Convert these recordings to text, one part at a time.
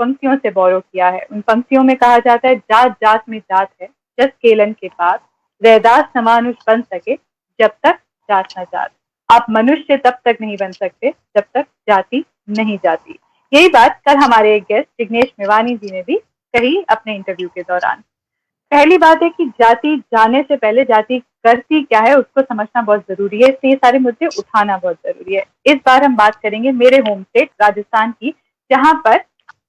पंक्तियों से बोरो किया है। उन पंक्तियों में कहा जाता है, जात जात में जात है, जस केलन के पास, रैदास न मानुष बन सके, जब तक जात न जात। आप मनुष्य तब तक नहीं बन सकते जब तक जाति नहीं जाती। यही बात कल हमारे एक गेस्ट जिग्नेश मेवानी जी ने भी कही अपने इंटरव्यू के दौरान। पहली बात है कि जाति जाने से पहले जाति करती क्या है उसको समझना बहुत जरूरी है, इसलिए ये सारे मुद्दे उठाना बहुत जरूरी है। इस बार हम बात करेंगे मेरे होम स्टेट राजस्थान की, जहां पर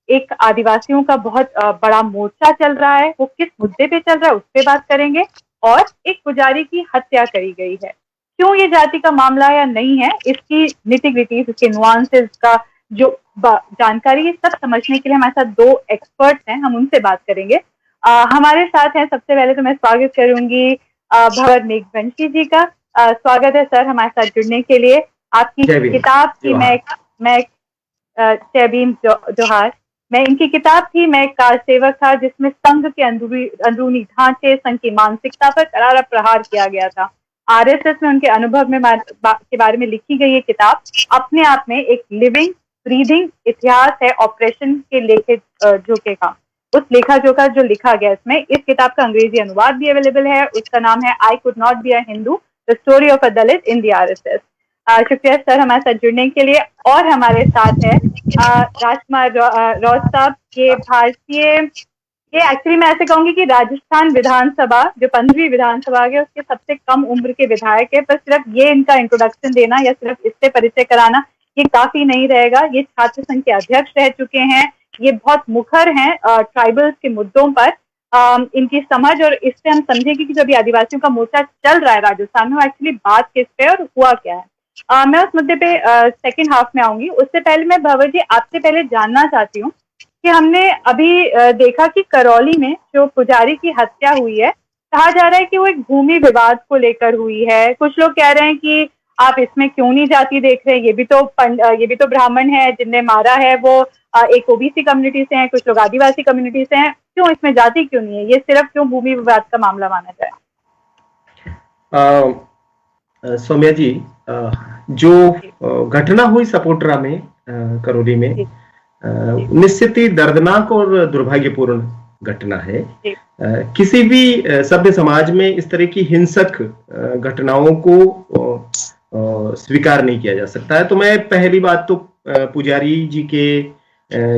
एक आदिवासियों का बहुत बड़ा मोर्चा चल रहा है। वो किस मुद्दे पे चल रहा है उस पर बात करेंगे, और एक पुजारी की हत्या करी गई है। क्यों ये जाति का मामला या नहीं है, इसकी निटी-ग्रिटीज, इसके नुआंसेस का जो जानकारी, ये सब समझने के लिए हमारे साथ दो एक्सपर्ट्स हैं, हम उनसे बात करेंगे। हमारे साथ हैं, सबसे पहले तो मैं स्वागत करूंगी भंवर मेघवंशी जी का। स्वागत है सर हमारे साथ जुड़ने के लिए। आपकी किताब की मैं जय भीम जोहार। मैं इनकी किताब थी, मैं एक कार सेवक था, जिसमें संघ के अंदरूनी ढांचे, संघ की मानसिकता पर करारा प्रहार किया गया था। आरएसएस में उनके अनुभव में के बारे में लिखी गई ये किताब अपने आप में एक लिविंग ब्रीदिंग इतिहास है ऑपरेशन के लेखे जोखे का। उस लेखा जोखा जो लिखा गया इसमें, इस किताब का अंग्रेजी अनुवाद भी अवेलेबल है। उसका नाम है I could not be a Hindu, the story of a Dalit in the RSS. शुक्रिया सर हमारे साथ जुड़ने के लिए। और हमारे साथ है राजकुमार रॉस साहब। ये एक्चुअली मैं ऐसे कहूंगी कि राजस्थान विधानसभा जो 15वीं विधानसभा है उसके सबसे कम उम्र के विधायक है, पर सिर्फ ये इनका इंट्रोडक्शन देना या सिर्फ इससे परिचय कराना ये काफी नहीं रहेगा। ये छात्र संघ के अध्यक्ष रह चुके हैं, ये बहुत मुखर हैं ट्राइबल्स के मुद्दों पर। इनकी समझ, और इससे हम समझेंगे कि जब ये आदिवासियों का मोर्चा चल रहा है राजस्थान में, एक्चुअली बात किस पे और हुआ क्या है। मैं उस मुद्दे पे सेकेंड हाफ में आऊंगी। उससे पहले मैं भंवर जी आपसे पहले जानना चाहती हूँ कि हमने अभी देखा कि करौली में जो पुजारी की हत्या हुई है, कहा जा रहा है कि वो एक भूमि विवाद को लेकर हुई है। कुछ लोग कह रहे हैं कि आप इसमें क्यों नहीं जाति देख रहे, ये भी तो ब्राह्मण है जिनने मारा है, वो एक ओबीसी कम्युनिटी से हैं, कुछ लोग आदिवासी कम्युनिटी से हैं, क्यों इसमें जाति क्यों नहीं है, ये सिर्फ क्यों भूमि विवाद का मामला माना जाए? सौम्या जी, जो घटना हुई सपोटरा में, करौली में, निश्चित ही दर्दनाक और दुर्भाग्यपूर्ण घटना है। किसी भी सभ्य समाज में इस तरह की हिंसक घटनाओं को स्वीकार नहीं किया जा सकता है। तो मैं पहली बात तो पुजारी जी के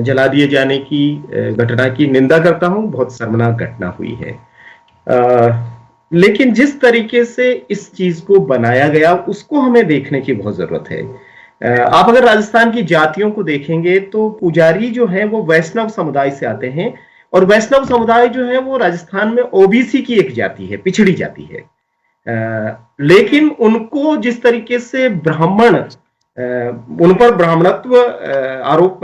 जला दिए जाने की घटना की निंदा करता हूं। बहुत शर्मनाक घटना हुई है, लेकिन जिस तरीके से इस चीज को बनाया गया उसको हमें देखने की बहुत जरूरत है। आप अगर राजस्थान की जातियों को देखेंगे तो पुजारी जो है वो वैष्णव समुदाय से आते हैं, और वैष्णव समुदाय जो है वो राजस्थान में ओबीसी की एक जाति है, पिछड़ी जाति है। लेकिन उनको जिस तरीके से ब्राह्मण, उन पर ब्राह्मणत्व आरोप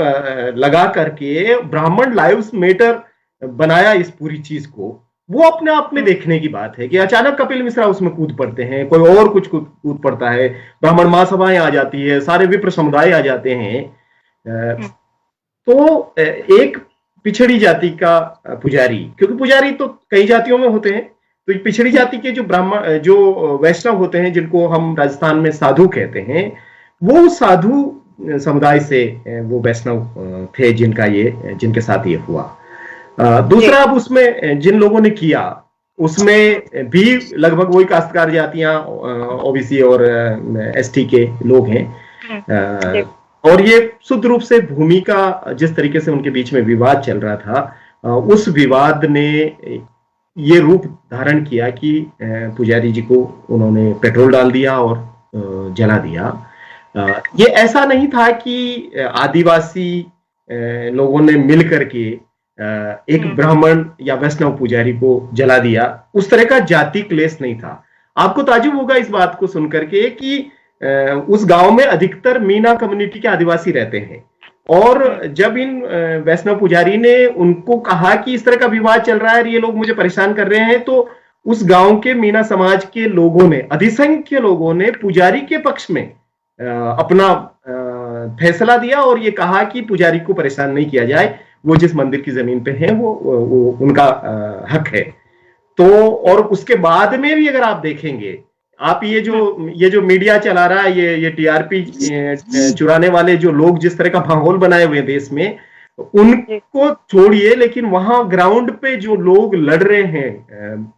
लगा करके ब्राह्मण लाइव्स मैटर बनाया इस पूरी चीज को, वो अपने आप में देखने की बात है कि अचानक कपिल मिश्रा उसमें कूद पड़ते हैं, कोई और कुछ कूद पड़ता है, ब्राह्मण महासभाएं आ जाती है, सारे विप्र समुदाय आ जाते हैं। तो एक पिछड़ी जाति का पुजारी, क्योंकि पुजारी तो कई जातियों में होते हैं, तो पिछड़ी जाति के जो ब्राह्मण, जो वैष्णव होते हैं, जिनको हम राजस्थान में साधु कहते हैं, वो साधु समुदाय से वो वैष्णव थे जिनके साथ ये हुआ। दूसरा, अब उसमें जिन लोगों ने किया उसमें भी लगभग वही काश्तकार जातियां, ओबीसी और एसटी के लोग हैं। और ये शुद्ध रूप से भूमि का जिस तरीके से उनके बीच में विवाद चल रहा था, उस विवाद ने ये रूप धारण किया कि पुजारी जी को उन्होंने पेट्रोल डाल दिया और जला दिया। ये ऐसा नहीं था कि आदिवासी लोगों ने मिल करके एक ब्राह्मण या वैष्णव पुजारी को जला दिया, उस तरह का जाति क्लेश नहीं था। आपको ताजुब होगा इस बात को सुनकर के कि उस गांव में अधिकतर मीना कम्युनिटी के आदिवासी रहते हैं, और जब इन वैष्णव पुजारी ने उनको कहा कि इस तरह का विवाद चल रहा है, ये लोग मुझे परेशान कर रहे हैं, तो उस गांव के मीना समाज के लोगों ने, अधिसंख्य लोगों ने पुजारी के पक्ष में अपना फैसला दिया और ये कहा कि पुजारी को परेशान नहीं किया जाए, वो जिस मंदिर की जमीन पे है वो उनका हक है। तो और उसके बाद में भी अगर आप देखेंगे, आप ये जो मीडिया चला रहा है, ये टीआरपी चुराने वाले जो लोग जिस तरह का माहौल बनाए हुए देश में, उनको छोड़िए, लेकिन वहां ग्राउंड पे जो लोग लड़ रहे हैं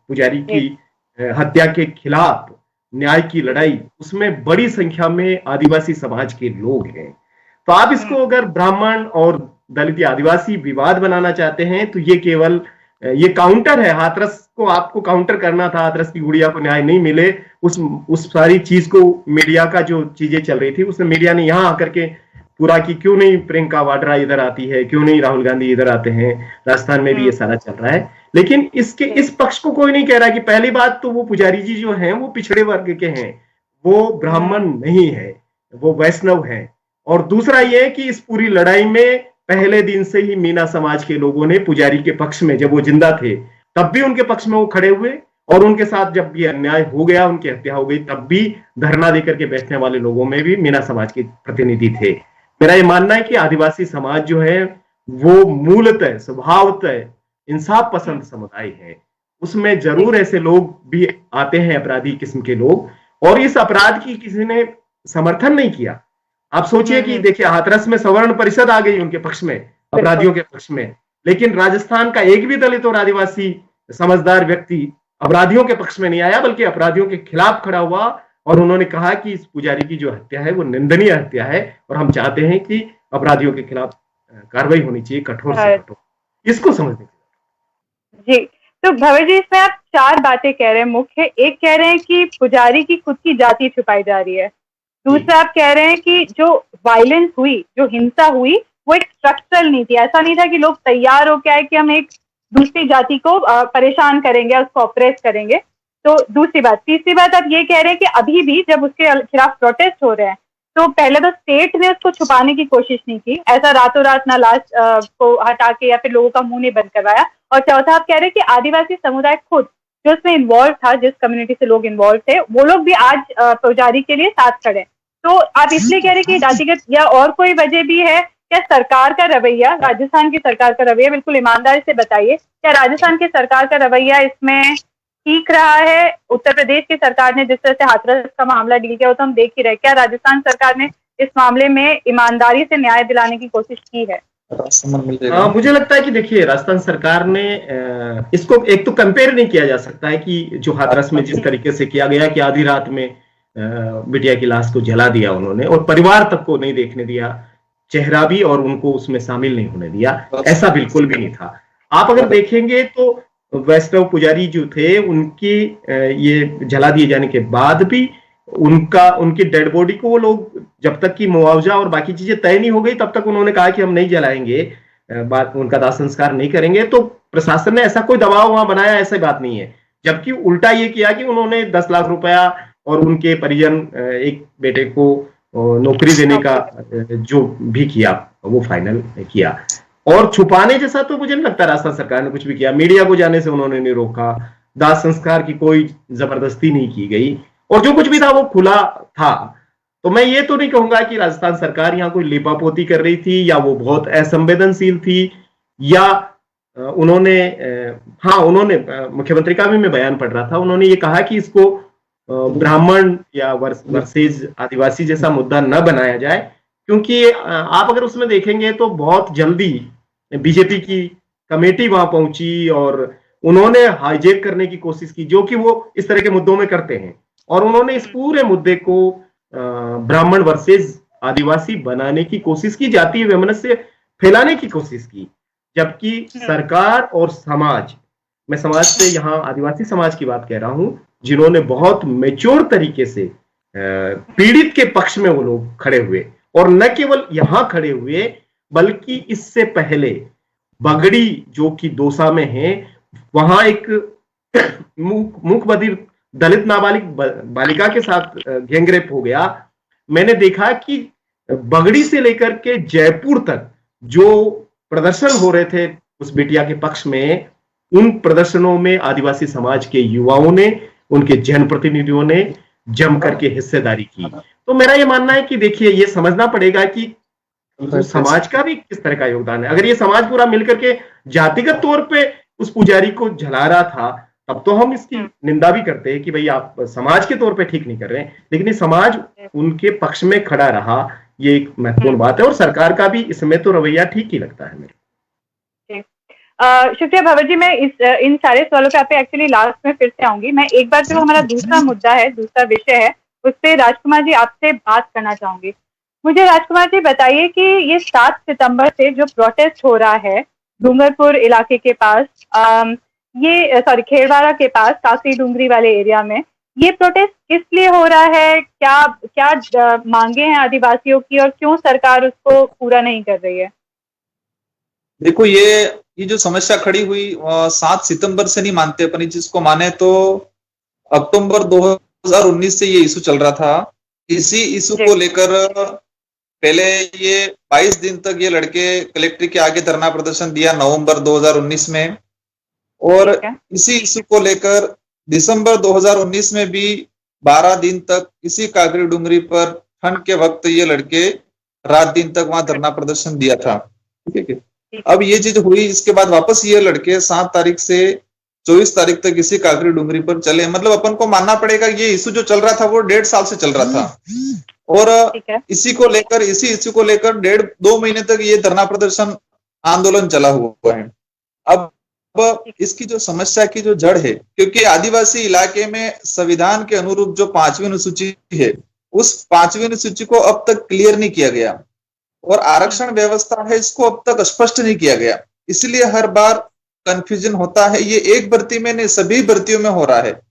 पुजारी की हत्या के खिलाफ न्याय की लड़ाई, उसमें बड़ी संख्या में आदिवासी समाज के लोग हैं। तो आप इसको अगर ब्राह्मण और दलित या आदिवासी विवाद बनाना चाहते हैं तो ये केवल ये काउंटर है। हाथरस को आपको काउंटर करना था, हाथरस की गुड़िया को न्याय नहीं मिले, उस सारी चीज को मीडिया का जो चीजें चल रही थी उसमें मीडिया ने यहां आकर के पूरा कि क्यों नहीं प्रियंका वाड्रा इधर आती है, क्यों नहीं राहुल गांधी इधर आते हैं, राजस्थान में भी ये सारा चल रहा है। लेकिन इसके इस पक्ष को कोई नहीं कह रहा कि पहली बात तो वो पुजारी जी जो हैं वो पिछड़े वर्ग के हैं, वो ब्राह्मण नहीं है, वो वैष्णव है। और दूसरा ये कि इस पूरी लड़ाई में पहले दिन से ही मीना समाज के लोगों ने पुजारी के पक्ष में, जब वो जिंदा थे तब भी उनके पक्ष में वो खड़े हुए, और उनके साथ जब ये अन्याय हो गया, उनकी हत्या हो गई, तब भी धरना देकर के बैठने वाले लोगों में भी मीना समाज के प्रतिनिधि थे। मेरा ये मानना है कि आदिवासी समाज जो है वो मूलतः स्वभावतः इंसाफ पसंद समुदाय है। उसमें जरूर ऐसे लोग भी आते हैं, अपराधी किस्म के लोग, और इस अपराध की किसी ने समर्थन नहीं किया। आप सोचिए कि देखिए हाथरस में सवर्ण परिषद आ गई उनके पक्ष में, अपराधियों के पक्ष में, लेकिन राजस्थान का एक भी दलित और आदिवासी समझदार व्यक्ति अपराधियों के पक्ष में नहीं आया, बल्कि अपराधियों के खिलाफ खड़ा हुआ और उन्होंने कहा कि इस पुजारी की जो हत्या है वो निंदनीय हत्या है और हम चाहते हैं कि अपराधियों के खिलाफ कार्रवाई होनी चाहिए, कठोर से कठोर। इसको समझने जी। तो भव्य जी, इसमें आप 4 बातें कह रहे हैं मुख्य। एक कह रहे हैं कि पुजारी की खुद की जाति छुपाई जा रही है। दूसरा आप कह रहे हैं कि जो वायलेंस हुई, जो हिंसा हुई, वो एक स्ट्रक्चरल नहीं थी। ऐसा नहीं था कि लोग तैयार हो क्या है कि हम एक दूसरी जाति को परेशान करेंगे, उसको ऑपरेस करेंगे। तो दूसरी बात। तीसरी बात आप ये कह रहे हैं कि अभी भी जब उसके खिलाफ प्रोटेस्ट हो रहे हैं तो पहले तो स्टेट ने उसको छुपाने की कोशिश नहीं की, ऐसा रातों रात ना लाश को हटा के या फिर लोगों का मुंह नहीं बंद करवाया। और चौथा आप कह रहे हैं कि आदिवासी समुदाय खुद जो उसमें इन्वॉल्व था, जिस कम्युनिटी से लोग इन्वॉल्व थे, वो लोग भी आज पुजारी के लिए साथ खड़े। तो आप इसलिए कह रहे हैं कि जातिगत या और कोई वजह भी है क्या? सरकार का रवैया, राजस्थान की सरकार का रवैया, बिल्कुल ईमानदारी से बताइए, क्या राजस्थान की सरकार का रवैया इसमें ठीक रहा है? उत्तर प्रदेश की सरकार ने जिस तरह से हाथरस का मामला डील किया वो तो हम देख ही रहे। क्या राजस्थान सरकार ने इस मामले में ईमानदारी से न्याय दिलाने की कोशिश की है? मुझे लगता है कि देखिए राजस्थान सरकार ने इसको एक तो कंपेयर नहीं किया जा सकता है कि जो हाथरस में जिस तरीके से किया गया कि आधी रात में बिटिया की लाश को जला दिया उन्होंने और परिवार तक को नहीं देखने दिया, चेहरा भी, और उनको उसमें शामिल नहीं होने दिया, ऐसा बिल्कुल भी नहीं था। आप अगर देखेंगे तो वैष्णव पुजारी जो थे उनकी ये जला दिए जाने के बाद भी उनकी डेड बॉडी को वो लोग जब तक कि मुआवजा और बाकी चीजें तय नहीं हो गई तब तक उन्होंने कहा कि हम नहीं जलाएंगे, उनका दाह संस्कार नहीं करेंगे। तो प्रशासन ने ऐसा कोई दबाव वहां बनाया, ऐसा बात नहीं है। जबकि उल्टा ये किया कि उन्होंने 10 लाख रुपया और उनके परिजन एक बेटे को नौकरी देने का जो भी किया वो फाइनल किया। और छुपाने जैसा तो मुझे नहीं लगता राजस्थान सरकार ने कुछ भी किया। मीडिया को जाने से उन्होंने नहीं रोका, दाह संस्कार की कोई जबरदस्ती नहीं की गई, और जो कुछ भी था वो खुला था। तो मैं ये तो नहीं कहूंगा कि राजस्थान सरकार यहाँ कोई लिपापोती कर रही थी या वो बहुत असंवेदनशील थी, या उन्होंने मुख्यमंत्री का भी मैं बयान पढ़ रहा था, उन्होंने ये कहा कि इसको ब्राह्मण या वर्सेज आदिवासी जैसा मुद्दा न बनाया जाए, क्योंकि आप अगर उसमें देखेंगे तो बहुत जल्दी बीजेपी की कमेटी वहां पहुंची और उन्होंने हाईजैक करने की कोशिश की, जो कि वो इस तरह के मुद्दों में करते हैं, और उन्होंने इस पूरे मुद्दे को ब्राह्मण वर्सेज आदिवासी बनाने की कोशिश की, जातीय वैमनस्य फैलाने की कोशिश की। जबकि सरकार और समाज, मैं समाज से यहाँ आदिवासी समाज की बात कह रहा हूं, जिन्होंने बहुत मेच्योर तरीके से पीड़ित के पक्ष में वो लोग खड़े हुए, और न केवल यहां खड़े हुए बल्कि इससे पहले बगड़ी जो कि दौसा में है, वहां एक मूक बधिर दलित नाबालिग बालिका के साथ गैंगरेप हो गया। मैंने देखा कि बगड़ी से लेकर के जयपुर तक जो प्रदर्शन हो रहे थे उस बिटिया के पक्ष में, उन प्रदर्शनों में आदिवासी समाज के युवाओं ने, उनके जनप्रतिनिधियों ने जम करके हिस्सेदारी की। तो मेरा ये मानना है कि देखिए ये समझना पड़ेगा कि समाज का भी किस तरह का योगदान है। अगर ये समाज पूरा मिलकर के जातिगत तौर पे उस पुजारी को जला रहा था तब तो हम इसकी निंदा भी करते हैं कि भाई आप समाज के तौर पे ठीक नहीं कर रहे हैं, लेकिन ये समाज उनके पक्ष में खड़ा रहा, ये एक महत्वपूर्ण बात है, और सरकार का भी इसमें तो रवैया ठीक ही लगता है मेरे। शुक्रिया भवर जी, मैं इन सारे सवालों पे आपके एक्चुअली लास्ट में फिर से आऊंगी। मैं एक बार जो हमारा दूसरा मुद्दा है, दूसरा विषय है, उस पे राजकुमार जी आपसे बात करना चाहूंगी। मुझे राजकुमार जी बताइए कि ये 7 सितंबर से जो प्रोटेस्ट हो रहा है डूंगरपुर इलाके के पास, ये सॉरी खेड़वाड़ा के पास काकरी डूंगरी वाले एरिया में, ये प्रोटेस्ट किस लिए हो रहा है? क्या क्या मांगे हैं आदिवासियों की और क्यों सरकार उसको पूरा नहीं कर रही है? देखो, ये जो समस्या खड़ी हुई 7 सितंबर से नहीं मानते अपन इस चीज को, माने तो अक्टूबर 2019 से ये इशू चल रहा था। इसी इशू को लेकर पहले ये 22 दिन तक ये लड़के कलेक्ट्रेट के आगे धरना प्रदर्शन दिया नवंबर 2019 में, और इसी इशू को लेकर दिसंबर 2019 में भी 12 दिन तक इसी काकरी डूंगरी पर ठंड के वक्त ये लड़के रात दिन तक वहां धरना प्रदर्शन दिया था। ठीक है, अब ये चीज हुई, इसके बाद वापस ये लड़के 7 तारीख से 24 तारीख तक इसी काकरी डूंगरी पर चले। मतलब अपन को मानना पड़ेगा ये इशू जो चल रहा था वो 1.5 साल से चल रहा था, और इसी इशू को लेकर 1.5-2 महीने तक ये धरना प्रदर्शन आंदोलन चला हुआ है। अब इसकी जो समस्या की जो जड़ है, क्योंकि आदिवासी इलाके में संविधान के अनुरूप जो 5वीं अनुसूची है, उस 5वीं अनुसूची को अब तक क्लियर नहीं किया गया, और आरक्षण व्यवस्था है इसको अब तक स्पष्ट नहीं किया गया। इसलिए हर बार कंफ्यूजन होता है। ये एक भर्ती में नहीं, सभी भर्तियों में हो रहा है।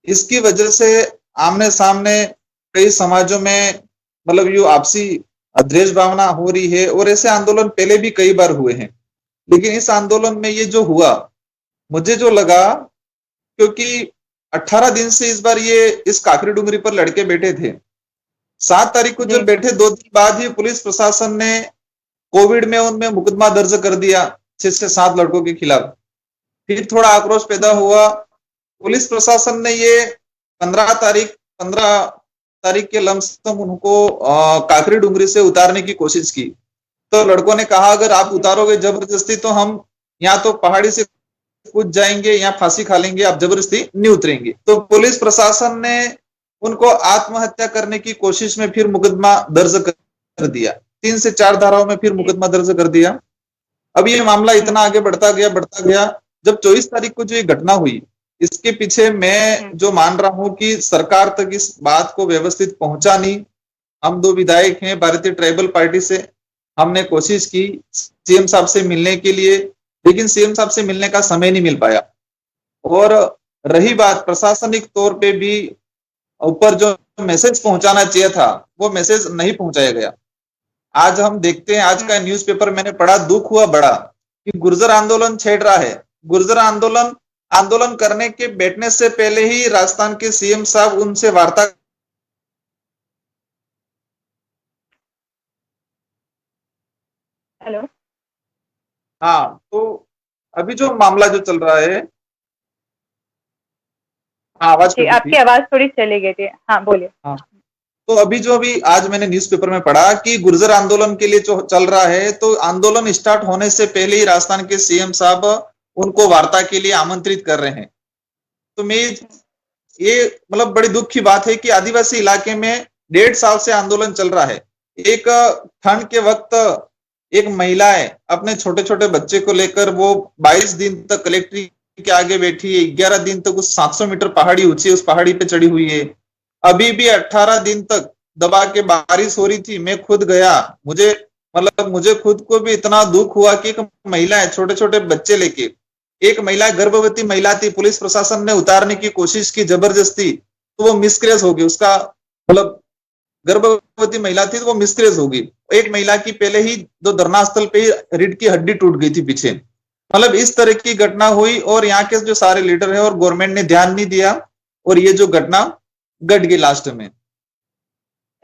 इसकी वजह से आमने सामने कई समाजों में मतलब ये आपसी द्वेष भावना हो रही है, और ऐसे आंदोलन पहले भी कई बार हुए हैं। लेकिन इस आंदोलन में ये जो हुआ, मुझे जो लगा, क्योंकि 18 दिन से इस बार ये इस काकरी डूंगरी पर लड़के बैठे थे, 7 तारीख को जब बैठे 2 दिन बाद ही पुलिस प्रशासन ने कोविड में उनमें मुकदमा दर्ज कर दिया 6 से 7 लड़कों के खिलाफ। फिर थोड़ा आक्रोश पैदा हुआ, पुलिस प्रशासन ने ये 15 तारीख के लमसम उनको काकरी डूंगरी से उतारने की कोशिश की। तो लड़कों ने कहा अगर आप उतारोगे जबरदस्ती तो हम या तो पहाड़ी से कूद जाएंगे या फांसी खा लेंगे, आप जबरदस्ती नहीं उतरेंगे। तो पुलिस प्रशासन ने उनको आत्महत्या करने की कोशिश में फिर मुकदमा दर्ज कर दिया, 3 से 4 धाराओं में फिर मुकदमा दर्ज कर दिया। अब ये मामला इतना आगे बढ़ता गया। जब 24 तारीख को जो ये घटना हुई, इसके पीछे मैं जो मान रहा हूं कि सरकार तक इस बात को व्यवस्थित पहुंचा नहीं। हम 2 विधायक हैं भारतीय ट्राइबल पार्टी से, हमने कोशिश की सीएम साहब से मिलने के लिए, लेकिन सीएम साहब से मिलने का समय नहीं मिल पाया। और रही बात प्रशासनिक तौर पे भी ऊपर जो मैसेज पहुंचाना चाहिए था, वो मैसेज नहीं पहुंचाया गया। आज हम देखते हैं, आज का न्यूज़पेपर मैंने पढ़ा, दुख हुआ बड़ा कि गुर्जर आंदोलन छेड़ रहा है। गुर्जर आंदोलन करने के बैठने से पहले ही राजस्थान के सीएम साहब उनसे वार्ता हेलो, हाँ, तो अभी जो मामला जो चल रहा है, आवाज आपकी आवाज थोड़ी चली गई थी। हाँ, बोलिए। हाँ, तो अभी आज मैंने न्यूज़पेपर में पढ़ा कि गुर्जर आंदोलन के लिए जो चल रहा है, तो आंदोलन स्टार्ट होने से पहले ही राजस्थान के सीएम साहब उनको वार्ता के लिए आमंत्रित कर रहे हैं। तो मैं ये मतलब बड़ी दुख की बात है कि आदिवासी इलाके में 1.5 साल से आंदोलन चल रहा है। एक ठंड के वक्त एक महिला है अपने छोटे छोटे बच्चे को लेकर, वो 22 दिन तक कलेक्ट्रेट के आगे बैठी है, 11 दिन तक उस 700 मीटर पहाड़ी ऊंची उस पहाड़ी पे चढ़ी हुई है। अभी भी 18 दिन तक दबा के बारिश हो रही थी, मैं खुद गया, मुझे खुद को भी इतना दुख हुआ कि एक महिला है छोटे छोटे बच्चे लेके, एक महिला गर्भवती महिला थी, पुलिस प्रशासन ने उतारने की कोशिश की जबरदस्ती, तो वो मिसकैरेज हो गई। उसका मतलब गर्भवती महिला थी तो वो मिसकैरेज हो गई। एक महिला की पहले ही दो धरना स्थल पे ही रीढ़ की हड्डी टूट गई थी पीछे। मतलब इस तरह की घटना हुई और यहाँ के जो सारे लीडर है और गवर्नमेंट ने ध्यान नहीं दिया और ये जो घटना घट गई लास्ट में।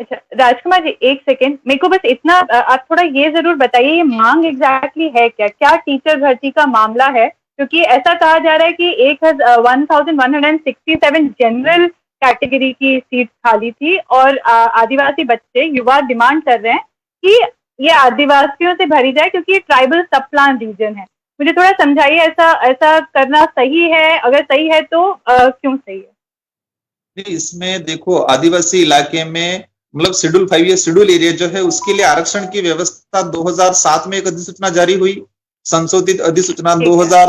अच्छा राजकुमार जी, एक सेकेंड, मेरे को बस इतना आप थोड़ा ये जरूर बताइए, ये मांग एग्जैक्टली है क्या? क्या टीचर भर्ती का मामला है? क्योंकि ऐसा कहा जा रहा है कि 1167 जनरल कैटेगरी की सीट खाली थी और आदिवासी बच्चे युवा डिमांड कर रहे हैं कि ये आदिवासियों से भरी जाए क्योंकि ये ट्राइबल सब प्लान रीजन है। मुझे थोड़ा समझाइए, ऐसा करना सही है? अगर सही है तो क्यों सही है? इसमें देखो, आदिवासी इलाके में मतलब शेड्यूल 5 या शेड्यूल एरिया जो है उसके लिए आरक्षण की व्यवस्था 2007 में एक अधिसूचना जारी हुई, संशोधित अधिसूचना ठीक है।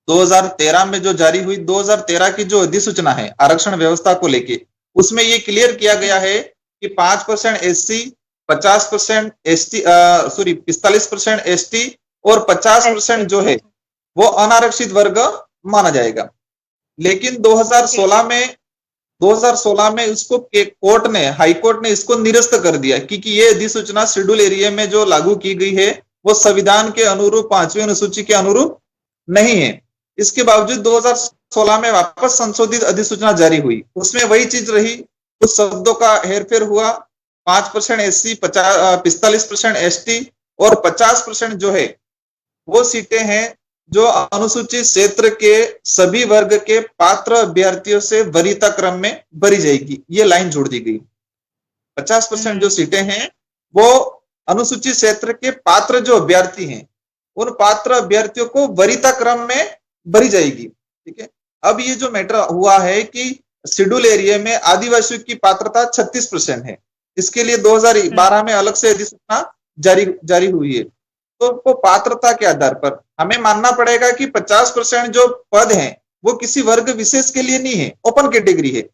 2013 में जो जारी हुई, 2013 की जो अधिसूचना है आरक्षण व्यवस्था को लेके, उसमें ये क्लियर किया गया है कि 5% SC, 50% ST, 45% ST और 50% जो है वो अनारक्षित वर्ग माना जाएगा। लेकिन 2016 में उसको कोर्ट ने, हाई कोर्ट ने इसको निरस्त कर दिया, क्योंकि ये अधिसूचना शेड्यूल एरिया में जो लागू की गई है वो संविधान के अनुरूप 5वीं अनुसूची के अनुरूप नहीं है। इसके बावजूद 2016 में वापस संशोधित अधिसूचना जारी हुई, उसमें वही चीज रही, कुछ शब्दों का हेरफेर हुआ, 5% SC, 45% ST और 50% जो है वो सीटें हैं जो अनुसूचित क्षेत्र के सभी वर्ग के पात्र अभ्यर्थियों से वरीयता क्रम में भरी जाएगी। ये लाइन जोड़ दी गई। 50% जो सीटें हैं वो अनुसूचित क्षेत्र के पात्र जो अभ्यर्थी हैं, उन पात्र अभ्यर्थियों को वरीयता क्रम में भरी जाएगी। ठीक है। अब ये जो मैटर हुआ है कि शेड्यूल एरिया में आदिवासियों की पात्रता 36% है, इसके लिए 2012 में अलग से अधिसूचना जारी हुई है। तो वो पात्रता के आधार पर हमें मानना पड़ेगा कि 50% जो पद हैं वो किसी वर्ग विशेष के लिए नहीं है, ओपन कैटेगरी है,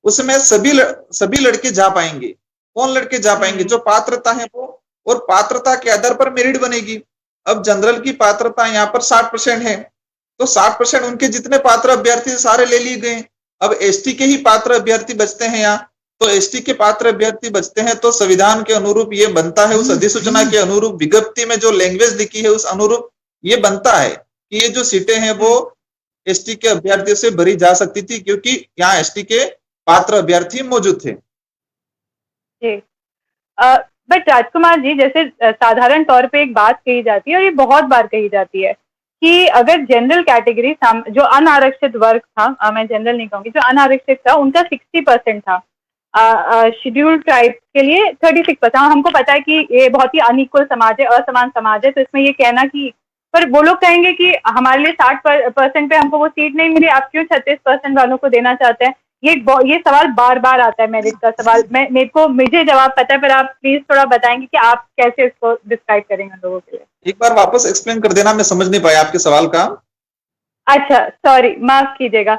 उसमें सभी लड़के जा पाएंगे। कौन लड़के जा पाएंगे? जो पात्रता है वो, और पात्रता के आधार पर मेरिट बनेगी। अब जनरल की पात्रता यहाँ पर 60% है, तो 60% उनके जितने पात्र अभ्यर्थी सारे ले लिए गए। अब ST के ही पात्र अभ्यर्थी बचते हैं यहाँ, तो ST के पात्र अभ्यर्थी बचते हैं, तो संविधान के अनुरूप ये बनता है, उस अधिसूचना के अनुरूप, विज्ञप्ति में जो लैंग्वेज लिखी है उस अनुरूप ये बनता है कि ये जो सीटें हैं वो ST के अभ्यर्थियों से भरी जा सकती थी, क्योंकि यहाँ ST के पात्र अभ्यर्थी मौजूद थे। बट राजकुमार जी, जैसे साधारण तौर पे एक बात कही जाती है और ये बहुत बार कही जाती है कि अगर जनरल कैटेगरी, जो अनारक्षित वर्ग था, मैं जनरल नहीं कहूंगी, जो अनारक्षित था उनका 60% था, शेड्यूल्ड ट्राइब के लिए 36%। हमको पता है कि ये बहुत ही अनइक्वल समाज है, असमान समाज है, तो इसमें ये कहना कि, पर वो लोग कहेंगे कि हमारे लिए 60% पे हमको वो सीट नहीं मिली, आप क्यों 36% वालों को देना चाहते हैं? ये सवाल बार बार आता है, मेरिट का सवाल। मुझे जवाब पता है, पर आप प्लीज थोड़ा बताएंगे कि आप कैसे इसको डिस्क्राइब करेंगे लोगों के लिए। एक बार वापस एक्सप्लेन कर देना, मैं समझ नहीं पाया आपके सवाल का। अच्छा, सॉरी, माफ कीजिएगा।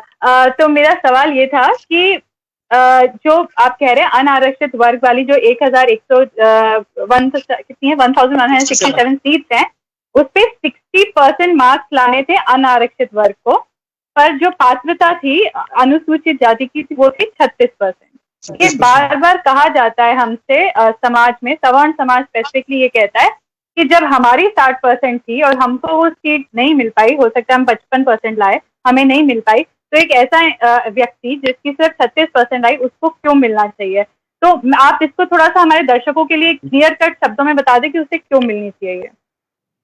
तो मेरा सवाल ये था कि जो आप कह रहे हैं अनारक्षित वर्ग वाली जो 1167 सीट्स हैं, उस पे 60% मार्क्स लाने थे अनारक्षित वर्ग को, पर जो पात्रता थी अनुसूचित जाति की थी वो थी 36%। ये बार बार कहा जाता है हमसे, समाज में, सवर्ण समाज स्पेसिफिकली ये कहता है कि जब हमारी 60% थी और हमको वो सीट नहीं मिल पाई, हो सकता है हम 55% लाए, हमें नहीं मिल पाई, तो एक ऐसा व्यक्ति जिसकी सिर्फ 36% आई उसको क्यों मिलना चाहिए? तो आप इसको थोड़ा सा हमारे दर्शकों के लिए क्लियर कट शब्दों में बता दें कि उसे क्यों मिलनी चाहिए।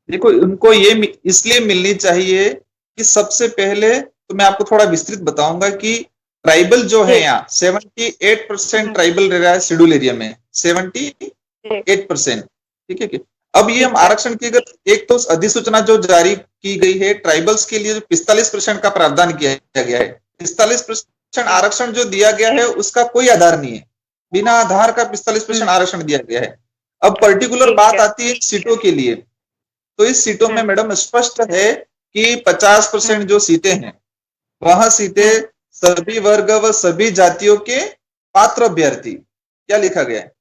देखो, उनको ये इसलिए मिलनी चाहिए कि सबसे पहले तो मैं आपको थोड़ा विस्तृत बताऊंगा कि ट्राइबल जो है यहाँ 78% ट्राइबल रह रहा है शेड्यूल एरिया में, 78%। ठीक है। अब ये हम आरक्षण की, अगर एक तो अधिसूचना जो जारी की गई है ट्राइबल्स के लिए 45% का प्रावधान किया गया है, 45% आरक्षण जो दिया गया है उसका कोई आधार नहीं है, बिना आधार का 45% आरक्षण दिया गया है। अब पर्टिकुलर बात आती है सीटों के लिए, तो इस सीटों में मैडम स्पष्ट है कि 50% जो सीटें हैं वह सीटें सभी वर्ग व सभी जातियों के पात्र अभ्यर्थी, क्या लिखा गया है,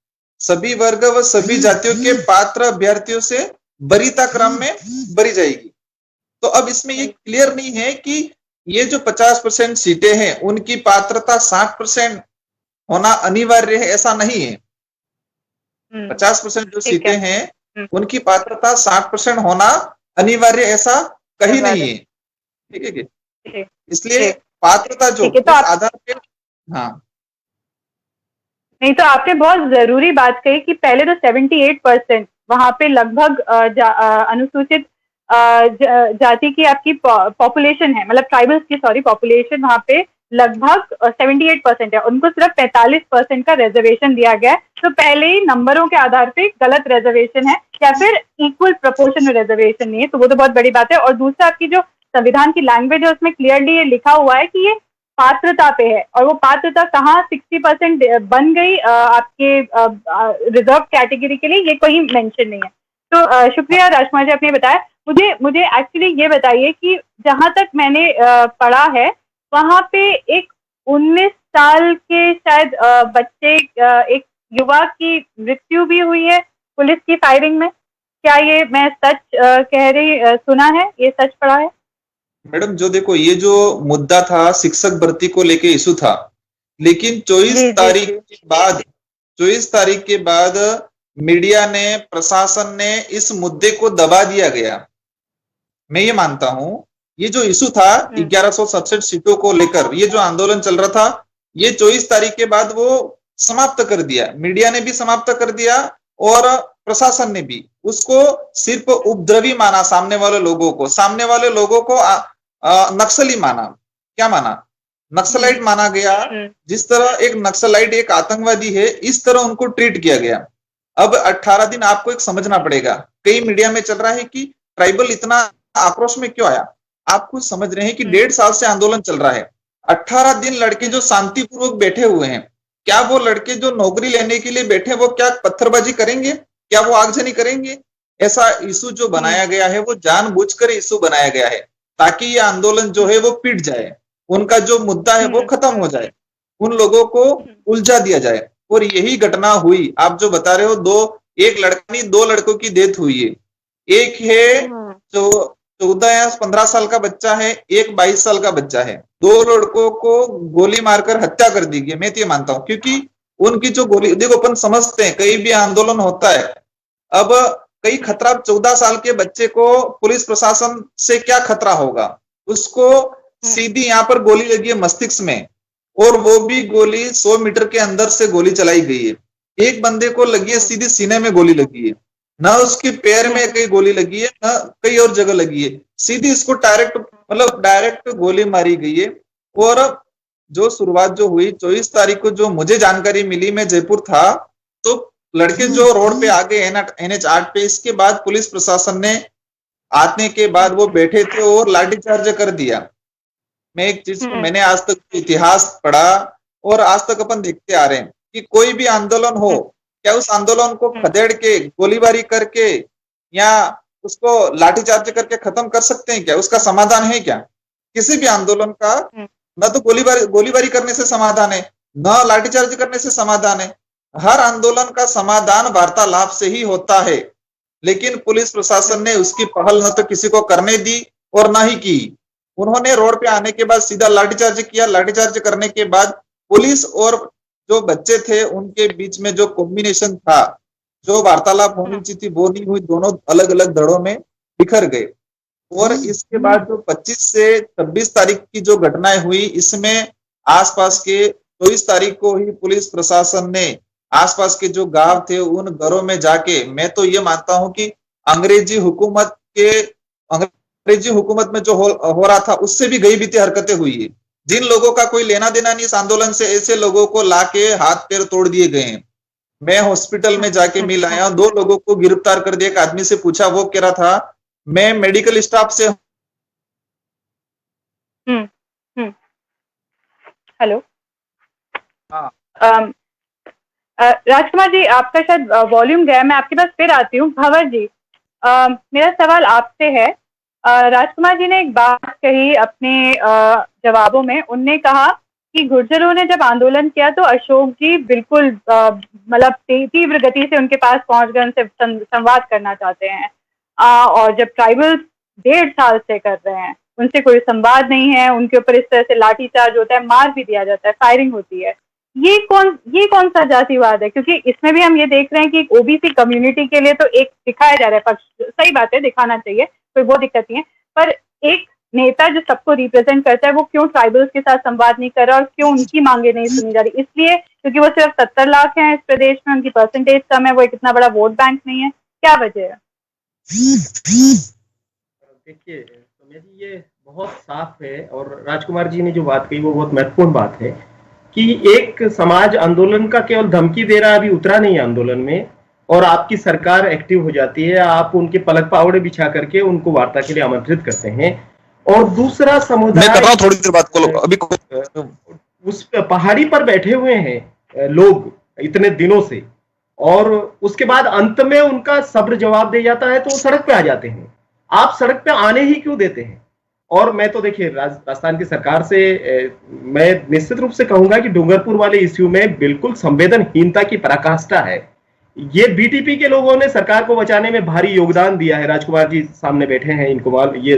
सभी वर्ग व सभी जातियों के पात्र अभ्यर्थियों से वरीयता क्रम में भरी जाएगी। तो अब इसमें ये क्लियर नहीं है कि ये जो 50% सीटें हैं उनकी पात्रता 60% होना अनिवार्य है, ऐसा नहीं है। 50% जो सीटें हैं उनकी पात्रता 60% होना अनिवार्य, ऐसा कहीं नहीं है। ठीक है। इसलिए पात्रता जो आधार पे, हाँ, नहीं तो आपने बहुत जरूरी बात कही कि पहले तो 78% वहां पे लगभग अनुसूचित जाति की आपकी पॉपुलेशन है, मतलब ट्राइबल्स की, सॉरी, पॉपुलेशन वहां पे लगभग 78% है, उनको सिर्फ 45% का रिजर्वेशन दिया गया है। तो पहले ही नंबरों के आधार पे गलत रिजर्वेशन है या फिर इक्वल प्रोपोर्शन में रिजर्वेशन नहीं है, तो वो तो बहुत बड़ी बात है। और दूसरा, आपकी जो संविधान की लैंग्वेज है उसमें क्लियरली ये लिखा हुआ है कि ये पात्रता पे है, और वो पात्रता कहाँ 60% बन गई आपके रिजर्व कैटेगरी के लिए, ये कोई मेंशन नहीं है। तो शुक्रिया राजकुमार जी, आपने बताया। मुझे मुझे एक्चुअली ये बताइए कि जहां तक मैंने पढ़ा है वहां पे एक 19 साल के शायद बच्चे एक युवा की मृत्यु भी हुई है पुलिस की फायरिंग में। क्या ये मैं सच कह रही सुना है, ये सच पढ़ा है? मैडम जो देखो, ये जो मुद्दा था शिक्षक भर्ती को लेके इशू था, लेकिन 24 तारीख के बाद मीडिया ने, प्रशासन ने इस मुद्दे को दबा दिया गया। मैं ये मानता हूं ये जो इशू था 1167 सीटों को लेकर, ये जो आंदोलन चल रहा था, ये 24 तारीख के बाद वो समाप्त कर दिया, मीडिया ने भी समाप्त कर दिया और प्रशासन ने भी। उसको सिर्फ उपद्रवी माना, सामने वाले लोगों को नक्सली माना। क्या माना? नक्सलाइट माना गया। जिस तरह एक नक्सलाइट एक आतंकवादी है, इस तरह उनको ट्रीट किया गया। अब 18 दिन आपको एक समझना पड़ेगा, कई मीडिया में चल रहा है कि ट्राइबल इतना आक्रोश में क्यों आया। आप कुछ समझ रहे हैं कि 1.5 साल से आंदोलन चल रहा है। 18 दिन लड़के जो शांतिपूर्वक बैठे हुए हैं, क्या वो लड़के जो नौकरी लेने के लिए बैठे, वो क्या पत्थरबाजी करेंगे? क्या वो आगजनी करेंगे? ऐसा इशू जो बनाया गया है वो जानबूझकर इशू बनाया गया है ताकि ये आंदोलन जो है वो पिट जाए, उनका जो मुद्दा है वो खत्म हो जाए, उन लोगों को उलझा दिया जाए। और यही घटना हुई। आप जो बता रहे हो, एक लड़का नहीं 2 लड़कों की डेथ हुई है। एक है जो 14 या 15 साल का बच्चा है, एक 22 साल का बच्चा है। 2 लड़कों को गोली मारकर हत्या कर दी गई। मैं तो ये मानता हूं क्योंकि उनकी जो गोली, देखो अपन समझते हैं कहीं भी आंदोलन होता है, अब कई खतरा, 14 साल के बच्चे को पुलिस प्रशासन से क्या खतरा होगा? उसको सीधी यहाँ पर गोली लगी है मस्तिष्क में, और वो भी गोली 100 मीटर के अंदर से गोली चलाई गई है। एक बंदे को लगी है सीधी सीने में गोली लगी है, ना उसके पैर में कहीं गोली लगी है, ना कई और जगह लगी है, सीधी इसको डायरेक्ट गोली मारी गई है। और जो शुरुआत जो हुई 24 तारीख को, जो मुझे जानकारी मिली, मैं जयपुर था, तो लड़के जो रोड पे आ गए NH 8 पे, इसके बाद पुलिस प्रशासन ने आने के बाद वो बैठे थे और लाठीचार्ज कर दिया। मैं एक चीज को, मैंने आज तक इतिहास पढ़ा और आज तक अपन देखते आ रहे हैं कि कोई भी आंदोलन हो, क्या उस आंदोलन को खदेड़ के, गोलीबारी करके या उसको लाठीचार्ज करके खत्म कर सकते हैं क्या? उसका समाधान है क्या? किसी भी आंदोलन का न तो गोलीबारी करने से समाधान है, न लाठीचार्ज करने से समाधान है। हर आंदोलन का समाधान वार्तालाप से ही होता है। लेकिन पुलिस प्रशासन ने उसकी पहल न तो किसी को करने दी और न ही की। उन्होंने रोड पे आने के बाद सीधा लाठीचार्ज किया। लाठीचार्ज करने के बाद पुलिस और जो बच्चे थे उनके बीच में जो कॉम्बिनेशन था, जो वार्तालाप होनी चाहिए थी, वो नहीं हुई। दोनों अलग अलग धड़ों में बिखर गए। और इसके बाद जो 25 से 26 तारीख की जो घटनाएं हुई, इसमें आसपास के 24 तारीख को ही पुलिस प्रशासन ने आसपास के जो गांव थे उन घरों में जाके, मैं तो ये मानता हूं कि अंग्रेजी हुकूमत में जो हो रहा था उससे भी गई बीती हरकतें हुई है। जिन लोगों का कोई लेना देना नहीं इस आंदोलन से, ऐसे लोगों को लाके हाथ पैर तोड़ दिए गए हैं। मैं हॉस्पिटल में जाके मिल आया, 2 लोगों को गिरफ्तार कर दिया। एक आदमी से पूछा, वो कह रहा था मैं मेडिकल स्टाफ से। हेलो, हाँ, राजकुमार जी, आपका शायद वॉल्यूम गया, मैं आपके पास फिर आती हूँ। भंवर जी, मेरा सवाल आपसे है। राजकुमार जी ने एक बात कही अपने जवाबों में। उनने कहा कि गुर्जरों ने जब आंदोलन किया तो अशोक जी बिल्कुल मतलब तीव्र गति से उनके पास पहुंच गए, उनसे संवाद करना चाहते हैं। और जब ट्राइबल्स 1.5 साल से कर रहे हैं, उनसे कोई संवाद नहीं है, उनके ऊपर इस तरह से लाठीचार्ज होता है, मार भी दिया जाता है, फायरिंग होती है। ये कौन सा जातिवाद है? क्योंकि इसमें भी हम ये देख रहे हैं कि ओबीसी कम्युनिटी के लिए तो एक दिखाया जा रहा है पक्ष, सही बात है, दिखाना चाहिए, कोई वो दिक्कत नहीं है, पर एक नेता जो सबको रिप्रेजेंट करता है वो क्यों ट्राइबल्स के साथ संवाद नहीं कर रहा और क्यों उनकी मांगे नहीं सुनी जा रही? इसलिए क्योंकि वो सिर्फ 70 लाख हैं इस प्रदेश में, उनकी परसेंटेज कम है, वो एक इतना बड़ा वोट बैंक नहीं है, क्या वजह है? देखिए सोनिया जी, ये बहुत साफ है और राजकुमार जी ने जो बात कही वो बहुत महत्वपूर्ण बात है कि एक समाज आंदोलन का केवल धमकी दे रहा है, अभी उतरा नहीं आंदोलन में, और आपकी सरकार एक्टिव हो जाती है, आप उनके पलक पावड़े बिछा करके उनको वार्ता के लिए आमंत्रित करते हैं। और दूसरा समुदाय, मैं कर रहा हूं थोड़ी देर बात को, अभी उस पहाड़ी पर बैठे हुए हैं लोग इतने दिनों से, और उसके बाद अंत में उनका सब्र जवाब दे जाता है तो वो सड़क पे आ जाते हैं। आप सड़क पे आने ही क्यों देते हैं? और मैं तो देखिए राजस्थान की सरकार से मैं निश्चित रूप से कहूंगा कि डूंगरपुर वाले इश्यू में बिल्कुल संवेदनहीनता की पराकाष्ठा है। ये बीटीपी के लोगों ने सरकार को बचाने में भारी योगदान दिया है। राजकुमार जी सामने बैठे हैं, इनको ये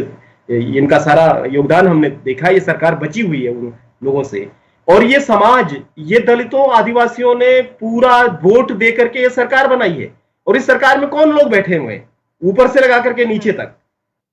इनका सारा योगदान हमने देखा। ये सरकार बची हुई है उन लोगों से, और ये समाज, ये दलितों आदिवासियों ने पूरा वोट दे करके ये सरकार बनाई है। और इस सरकार में कौन लोग बैठे हुए हैं, ऊपर से लगा करके नीचे तक।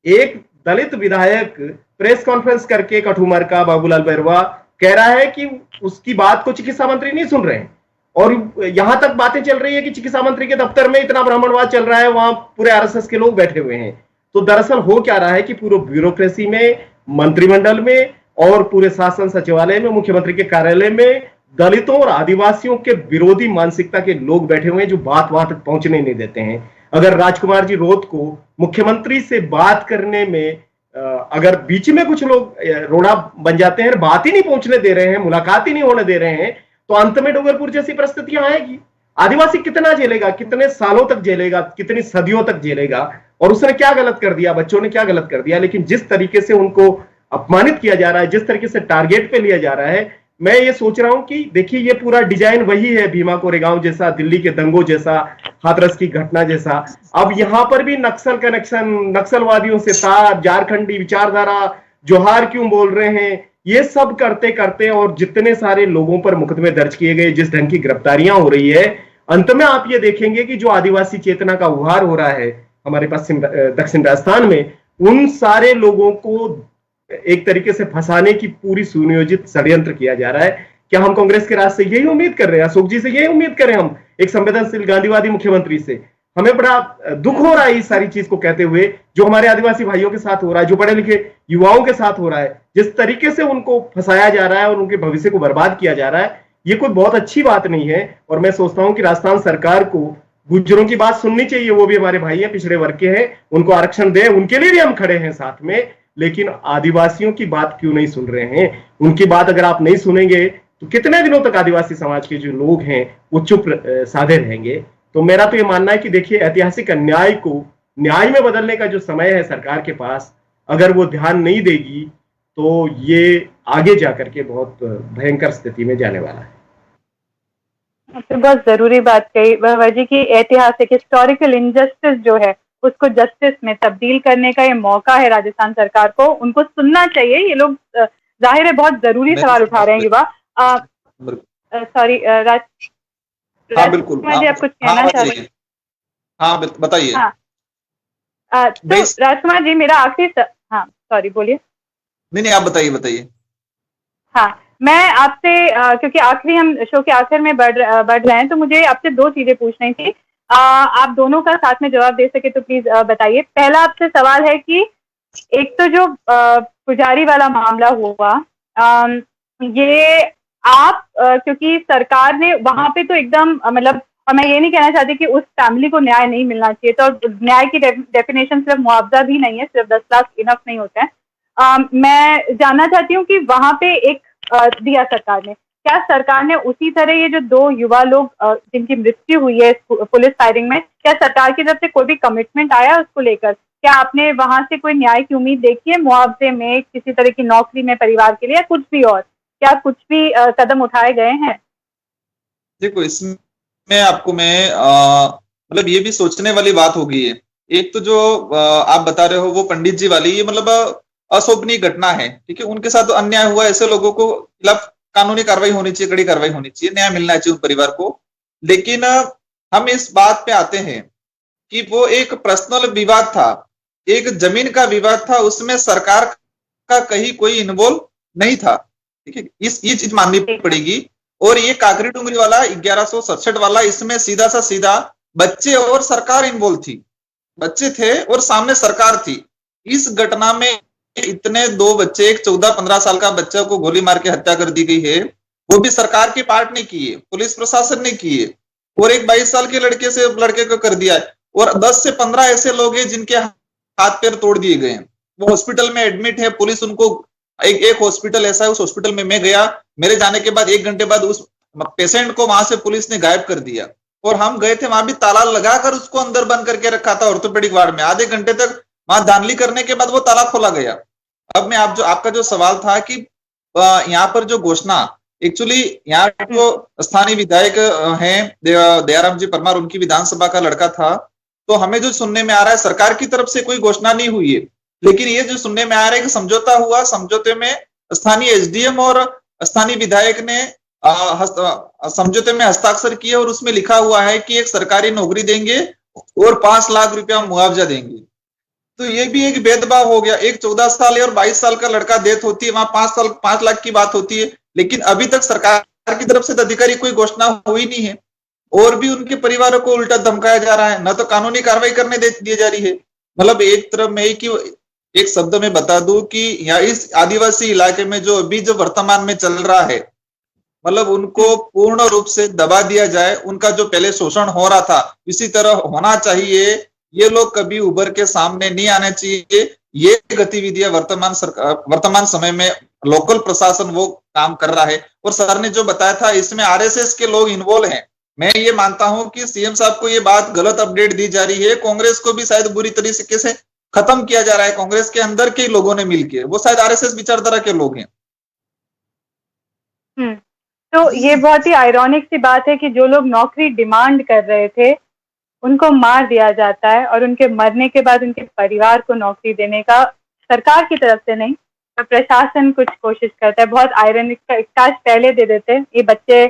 एक दलित विधायक प्रेस कॉन्फ्रेंस करके कठुमर का बाबूलाल बैरवा कह रहा है कि उसकी बात को चिकित्सा मंत्री नहीं सुन रहे हैं, और यहां तक बातें चल रही है कि चिकित्सा मंत्री के दफ्तर में इतना ब्राह्मणवाद चल रहा है, वहां पूरे आरएसएस के लोग बैठे हुए हैं। तो दरअसल हो क्या रहा है कि पूरे ब्यूरोक्रेसी में, मंत्रिमंडल में और पूरे शासन सचिवालय में, मुख्यमंत्री के कार्यालय में दलितों और आदिवासियों के विरोधी मानसिकता के लोग बैठे हुए हैं, जो बात वहां तक पहुंचने नहीं देते हैं। अगर राजकुमार जी रोत को मुख्यमंत्री से बात करने में अगर बीच में कुछ लोग रोड़ा बन जाते हैं, बात ही नहीं पहुंचने दे रहे हैं, मुलाकात ही नहीं होने दे रहे हैं, तो अंत में डूंगरपुर जैसी परिस्थितियां आएगी। आदिवासी कितना झेलेगा, कितने सालों तक झेलेगा, कितनी सदियों तक झेलेगा? और उसने क्या गलत कर दिया, बच्चों ने क्या गलत कर दिया? लेकिन जिस तरीके से उनको अपमानित किया जा रहा है, जिस तरीके से टारगेट पे लिया जा रहा है, मैं ये सोच रहा हूं कि देखिए ये पूरा डिजाइन वही है, भीमा कोरेगांव जैसा, दिल्ली के दंगों जैसा, हाथरस की घटना जैसा। अब यहां पर भी नक्सल कनेक्शन, नक्सलवादियों से तार, झारखंडी विचारधारा, जोहार क्यों बोल रहे हैं, ये सब करते करते और जितने सारे लोगों पर मुकदमे दर्ज किए गए, जिस ढंग की गिरफ्तारियां हो रही है, अंत में आप ये देखेंगे कि जो आदिवासी चेतना का उभार हो रहा है हमारे दक्षिण राजस्थान में, उन सारे लोगों को एक तरीके से फंसाने की पूरी सुनियोजित षड्यंत्र किया जा रहा है। क्या हम कांग्रेस के राज से यही उम्मीद कर रहे हैं, अशोक जी से यही उम्मीद करें हम, एक संवेदनशील गांधीवादी मुख्यमंत्री से? हमें बड़ा दुख हो रहा है इस सारी चीज को कहते हुए, जो हमारे आदिवासी भाइयों के साथ हो रहा है, जो पढ़े लिखे युवाओं के साथ हो रहा है, जिस तरीके से उनको फंसाया जा रहा है और उनके भविष्य को बर्बाद किया जा रहा है, ये कोई बहुत अच्छी बात नहीं है। और मैं सोचता हूं कि राजस्थान सरकार को गुज्जरों की बात सुननी चाहिए, वो भी हमारे भाई हैं, पिछड़े वर्ग के हैं, उनको आरक्षण दें, उनके लिए भी हम खड़े हैं साथ में। लेकिन आदिवासियों की बात क्यों नहीं सुन रहे हैं? उनकी बात अगर आप नहीं सुनेंगे तो कितने दिनों तक आदिवासी समाज के जो लोग हैं वो चुप साधे रहेंगे? तो मेरा तो ये मानना है कि देखिए, ऐतिहासिक अन्याय को न्याय में बदलने का जो समय है सरकार के पास, अगर वो ध्यान नहीं देगी तो ये आगे जाकर के बहुत भयंकर स्थिति में जाने वाला है। तो बहुत जरूरी बात कही वजी की, ऐतिहासिक हिस्टोरिकल इनजस्टिस जो है उसको जस्टिस में तब्दील करने का ये मौका है राजस्थान सरकार को, उनको सुनना चाहिए। ये लोग जाहिर है बहुत जरूरी सवाल उठा रहे हैं युवा। सॉरी बिल्कुल, आप कुछ कहना चाह रहे हैं? हाँ बताइए। तो राजकुमार जी मेरा आखिरी हाँ सॉरी बोलिए। नहीं आप बताइए। हाँ, मैं आपसे क्योंकि आखिरी हम शो के आखिर में बढ़ रहे हैं, तो मुझे आपसे दो चीजें पूछनी थी। आप दोनों का साथ में जवाब दे सके तो प्लीज बताइए। पहला आपसे सवाल है कि एक तो जो पुजारी वाला मामला हुआ, ये आप क्योंकि सरकार ने वहां पे तो एकदम मतलब, मैं ये नहीं कहना चाहती कि उस फैमिली को न्याय नहीं मिलना चाहिए, तो न्याय की डेफिनेशन सिर्फ मुआवजा भी नहीं है, सिर्फ 10 लाख इनफ नहीं होता है। मैं जानना चाहती हूँ कि वहां पे एक दिया सरकार ने, क्या सरकार ने उसी तरह ये जो 2 युवा लोग जिनकी मृत्यु हुई है पुलिस फायरिंग में, क्या सरकार की तरफ से कोई भी कमिटमेंट आया उसको लेकर? क्या आपने वहां से कोई न्याय की उम्मीद देखी है, मुआवजे में, किसी तरह की नौकरी में परिवार के लिए, या कुछ भी और? क्या कुछ भी कदम उठाए गए हैं? देखो, इसमें आपको मैं मतलब ये भी सोचने वाली बात होगी है। एक तो जो आप बता रहे हो वो पंडित जी वाली, ये मतलब अशोभनीय घटना है, ठीक है। उनके साथ अन्याय हुआ, ऐसे लोगों को खिलाफ कानूनी कार्रवाई होनी चाहिए, कड़ी कार्रवाई होनी चाहिए, न्याय मिलना चाहिए उन परिवार को। लेकिन हम इस बात पे आते हैं कि वो एक पर्सनल विवाद था, एक जमीन का विवाद था, उसमें सरकार का कहीं कोई इन्वॉल्व नहीं था, ठीक है। ये चीज माननी पड़ेगी। और ये काकरी डूंगरी वाला 1167 वाला, इसमें सीधा सा सीधा बच्चे और सरकार इन्वॉल्व थी, बच्चे थे और सामने सरकार थी। इस घटना में इतने 2 बच्चे, एक 14-15 साल का बच्चा को गोली मार के हत्या कर दी गई है, वो भी सरकार की पार्ट ने की है, पुलिस प्रशासन ने की है। और एक 22 साल के लड़के को कर दिया है। और 10 से 15 ऐसे लोग हैं जिनके हाथ पैर तोड़ दिए गए हैं, वो हॉस्पिटल में एडमिट है। पुलिस उनको एक हॉस्पिटल ऐसा है, उस हॉस्पिटल में मैं गया, मेरे जाने के बाद 1 घंटे बाद उस पेशेंट को वहां से पुलिस ने गायब कर दिया। और हम गए थे, वहां भी ताला लगाकर उसको अंदर बंद करके रखा था ऑर्थोपेडिक वार्ड में। आधे घंटे तक वहां धांधली करने के बाद वो ताला खोला गया। अब मैं आपका जो सवाल था कि यहाँ पर जो घोषणा, एक्चुअली यहाँ जो स्थानीय विधायक हैं दयाराम जी परमार, उनकी विधानसभा का लड़का था, तो हमें जो सुनने में आ रहा है सरकार की तरफ से कोई घोषणा नहीं हुई है, लेकिन ये जो सुनने में आ रहा है कि समझौता हुआ, समझौते में स्थानीय एसडीएम और स्थानीय विधायक ने समझौते में हस्ताक्षर किए और उसमें लिखा हुआ है कि एक सरकारी नौकरी देंगे और 5 लाख रुपया मुआवजा देंगे। तो ये भी एक भेदभाव हो गया। एक 14 साल और 22 साल का लड़का डेथ होती है, वहां 5 लाख की बात होती है, लेकिन अभी तक सरकार की तरफ से अधिकारी कोई घोषणा हुई नहीं है और भी उनके परिवारों को उल्टा धमकाया जा रहा है, न तो कानूनी कार्रवाई करने दी जा रही है। मतलब एक तरफ में कि एक शब्द में बता दूं कि यहाँ इस आदिवासी इलाके में जो अभी जो वर्तमान में चल रहा है, मतलब उनको पूर्ण रूप से दबा दिया जाए, उनका जो पहले शोषण हो रहा था इसी तरह होना चाहिए। ये लोग कभी उभर के सामने नहीं आने चाहिए। ये गतिविधियां वर्तमान समय में लोकल प्रशासन वो काम कर रहा है। और सर ने जो बताया था इसमें आरएसएस के लोग इन्वॉल्व हैं। मैं ये मानता हूं कि सीएम साहब को ये बात गलत अपडेट दी जा रही है। कांग्रेस को भी शायद बुरी तरीके से खत्म किया जा रहा है, कांग्रेस के अंदर के लोगों ने मिलकर, वो शायद आरएसएस विचारधारा के लोग हैं। तो ये बहुत ही आयरॉनिक सी बात है कि जो लोग नौकरी डिमांड कर रहे थे उनको मार दिया जाता है और उनके मरने के बाद उनके परिवार को नौकरी देने का सरकार की तरफ से नहीं, तो प्रशासन कुछ कोशिश करता है। बहुत आयरॉनिक, काश पहले दे देते, ये बच्चे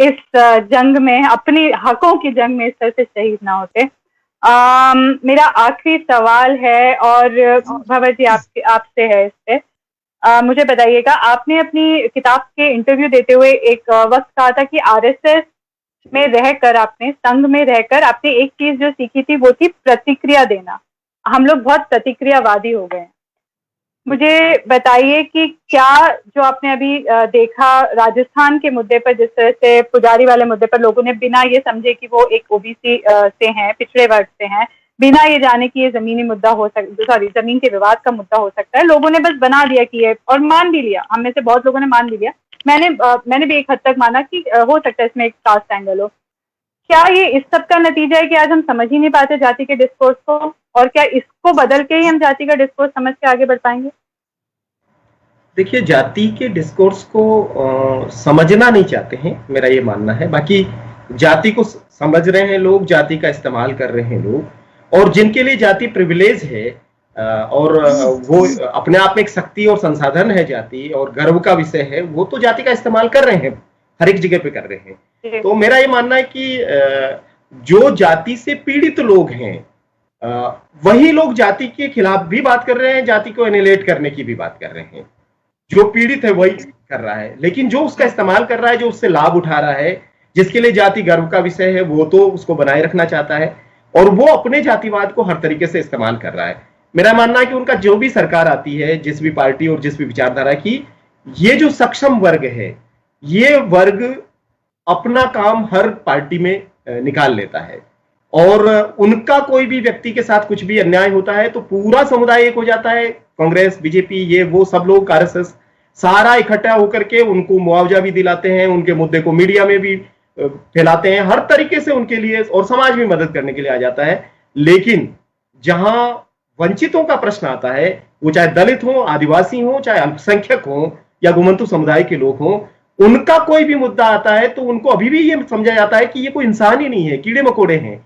इस जंग में, अपनी हकों की जंग में इस तरह से शहीद ना होते। मेरा आखिरी सवाल है और भंवर जी आपसे है इस पे। मुझे बताइएगा, आपने अपनी किताब के इंटरव्यू देते हुए एक वक्त कहा था कि आरएसएस में रहकर, आपने संघ में रहकर आपने एक चीज जो सीखी थी वो थी प्रतिक्रिया देना। हम लोग बहुत प्रतिक्रियावादी हो गए हैं। मुझे बताइए कि क्या जो आपने अभी देखा राजस्थान के मुद्दे पर, जिस तरह से पुजारी वाले मुद्दे पर लोगों ने बिना ये समझे कि वो एक ओबीसी से हैं, पिछड़े वर्ग से हैं, बिना ये जाने कि ये जमीनी मुद्दा हो सकता, जमीन के विवाद का मुद्दा हो सकता है, लोगों ने बस बना दिया कि ये, और मान भी लिया, हम में से बहुत लोगों ने मान भी लिया। मैंने भी एक हद तक माना कि हो सकता है इसमें एक कास्ट एंगल हो। क्या ये इस सब का नतीजा है कि आज हम समझ ही नहीं पाते जाति के डिस्कोर्स को, और क्या इसको बदल के ही हम जाति का डिस्कोर्स समझ के आगे बढ़ पाएंगे? देखिए, जाति के डिस्कोर्स को समझना नहीं चाहते हैं, मेरा ये मानना है। बाकी जाति को समझ रहे हैं लोग, जाति का इस्तेमाल कर रहे हैं लोग, और जिनके लिए जाति प्रिविलेज है और वो अपने आप में एक शक्ति और संसाधन है जाति, और गर्व का विषय है, वो तो जाति का इस्तेमाल कर रहे हैं, हर एक जगह पे कर रहे हैं। तो मेरा ये मानना है कि जो जाति से पीड़ित लोग हैं वही लोग जाति के खिलाफ भी बात कर रहे हैं, जाति को एनिलेट करने की भी बात कर रहे हैं। जो पीड़ित है वही कर रहा है, लेकिन जो उसका इस्तेमाल कर रहा है, जो उससे लाभ उठा रहा है, जिसके लिए जाति गर्व का विषय है, वो तो उसको बनाए रखना चाहता है और वो अपने जातिवाद को हर तरीके से इस्तेमाल कर रहा है। मेरा मानना है कि उनका जो भी सरकार आती है, जिस भी पार्टी और जिस भी विचारधारा की, ये जो सक्षम वर्ग है, ये वर्ग अपना काम हर पार्टी में निकाल लेता है, और उनका कोई भी व्यक्ति के साथ कुछ भी अन्याय होता है तो पूरा समुदाय एक हो जाता है। कांग्रेस, बीजेपी, ये वो सब लोग, आरएसएस, सारा इकट्ठा होकर के उनको मुआवजा भी दिलाते हैं, उनके मुद्दे को मीडिया में भी फैलाते हैं, हर तरीके से उनके लिए, और समाज भी मदद करने के लिए आ जाता है। लेकिन जहां वंचितों का प्रश्न आता है, वो चाहे दलित हो, आदिवासी हो, चाहे अल्पसंख्यक हो या गुमंतु समुदाय के लोग हो, उनका कोई भी मुद्दा आता है तो उनको अभी भी ये समझा जाता है कि ये कोई इंसान ही नहीं है, कीड़े मकोड़े हैं।